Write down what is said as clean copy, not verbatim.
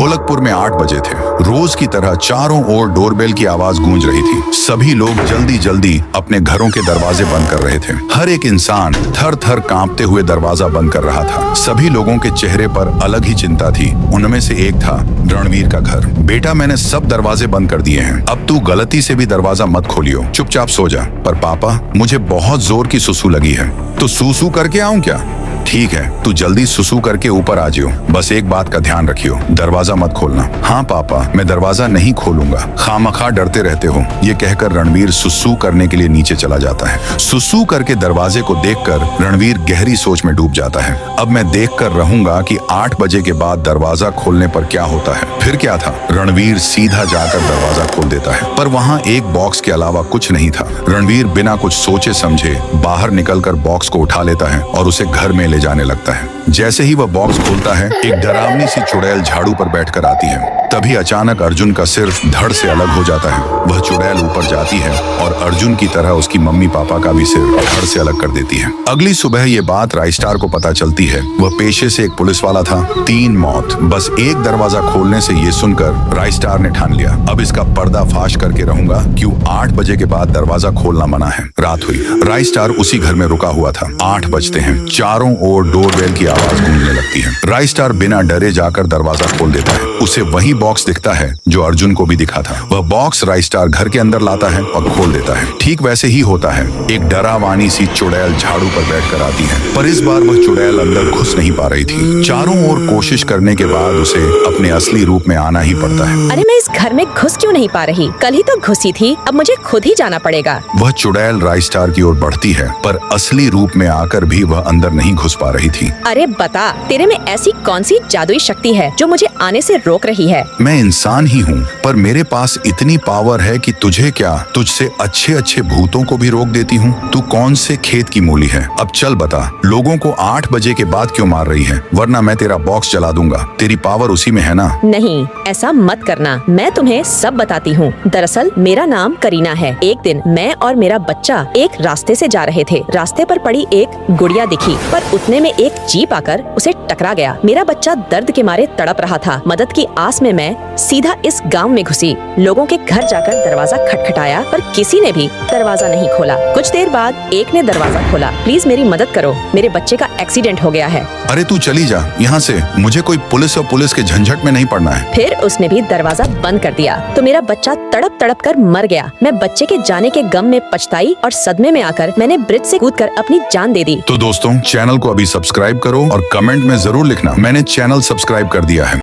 ढोलकपुर में 8 बजे थे। रोज की तरह चारों ओर डोरबेल की आवाज गूंज रही थी। सभी लोग जल्दी जल्दी अपने घरों के दरवाजे बंद कर रहे थे। हर एक इंसान थर थर कांपते हुए दरवाजा बंद कर रहा था। सभी लोगों के चेहरे पर अलग ही चिंता थी। उनमें से एक था रणवीर का घर। बेटा, मैंने सब दरवाजे बंद कर दिए हैं, अब तू गलती से भी दरवाजा मत खोलियो, चुपचाप सो जा। पर पापा, मुझे बहुत जोर की सुसु लगी है, तो सूसू करके आऊं क्या? ठीक है, तू जल्दी सुसु करके ऊपर आ जियो, बस एक बात का ध्यान रखियो, दरवाजा मत खोलना। हाँ पापा, मैं दरवाजा नहीं खोलूंगा, खामखा डरते रहते हो। ये कहकर रणवीर सुसु करने के लिए नीचे चला जाता है। सुसु करके दरवाजे को देखकर रणवीर गहरी सोच में डूब जाता है। अब मैं देखकर रहूंगा कि 8 बजे के बाद दरवाजा खोलने पर क्या होता है। फिर क्या था, रणवीर सीधा जाकर दरवाजा खोल देता है, पर वहाँ एक बॉक्स के अलावा कुछ नहीं था। रणवीर बिना कुछ सोचे समझे बाहर निकलकर बॉक्स को उठा लेता है और उसे घर में जाने लगता है। जैसे ही वह बॉक्स खोलता है, एक डरावनी सी चुड़ैल झाड़ू पर बैठकर आती है। तभी अचानक अर्जुन का सिर धड़ से अलग हो जाता है। वह चुड़ैल ऊपर जाती है और अर्जुन की तरह उसकी मम्मी पापा का भी सिर धड़ से अलग कर देती है। अगली सुबह ये बात राइस्टार को पता चलती है। वह पेशे से एक पुलिस वाला था। 3 मौत बस एक दरवाजा खोलने से ये सुनकर राइस्टार ने ठान लिया, अब इसका पर्दा फाश करके रहूंगा। क्यों 8 बजे के बाद दरवाजा खोलना मना है। रात हुई। राइस्टार उसी घर में रुका हुआ था। 8 बजते हैं। चारों ओर डोरबेल की आवाज गूंजने लगती है। राइस्टार बिना डरे जाकर दरवाजा खोल देता है। उसे वही बॉक्स दिखता है जो अर्जुन को भी दिखा था। वह बॉक्स राइस्टार घर के अंदर लाता है और खोल देता है। ठीक वैसे ही होता है। एक डरावानी सी चुड़ैल झाड़ू पर बैठकर आती है, पर इस बार वह चुड़ैल अंदर घुस नहीं पा रही थी। चारों ओर कोशिश करने के बाद उसे अपने असली रूप में आना ही पड़ता है। अरे मैं इस घर में घुस क्यों नहीं पा रही? कल ही तो घुसी थी, अब मुझे खुद ही जाना पड़ेगा। वह चुड़ैल राइस्टार की ओर बढ़ती है, पर असली रूप में आकर भी वह अंदर नहीं घुस पा रही थी। अरे बता, तेरे में ऐसी कौन सी जादुई शक्ति है जो मुझे आने से रोक रही है? मैं इंसान ही हूँ, पर मेरे पास इतनी पावर है कि तुझे क्या, तुझसे अच्छे अच्छे भूतों को भी रोक देती हूँ। तू कौन से खेत की मूली है? अब चल बता, लोगों को 8 बजे के बाद क्यों मार रही है? वरना मैं तेरा बॉक्स जला दूंगा। तेरी पावर उसी में है ना? नहीं, ऐसा मत करना, मैं तुम्हें सब बताती हूँ। दरअसल मेरा नाम करीना है। एक दिन मैं और मेरा बच्चा एक रास्ते से जा रहे थे। रास्ते पर पड़ी एक गुड़िया दिखी, पर उतने में एक जीप आकर उसे टकरा गया। मेरा बच्चा दर्द के मारे तड़प रहा था। मदद की आस में मैं सीधा इस गांव में घुसी। लोगों के घर जाकर दरवाजा खटखटाया, पर किसी ने भी दरवाजा नहीं खोला। कुछ देर बाद एक ने दरवाजा खोला। प्लीज मेरी मदद करो, मेरे बच्चे का एक्सीडेंट हो गया है। अरे तू चली जा यहाँ से, मुझे कोई पुलिस के झंझट में नहीं पड़ना है। फिर उसने भी दरवाजा बंद कर दिया, तो मेरा बच्चा तड़प तड़प कर मर गया। मैं बच्चे के जाने के गम में पछताई और सदमे में आकर मैंने ब्रिज से कूदकर अपनी जान दे दी। तो दोस्तों, चैनल को अभी सब्सक्राइब करो और कमेंट में जरूर लिखना, मैंने चैनल सब्सक्राइब कर दिया है।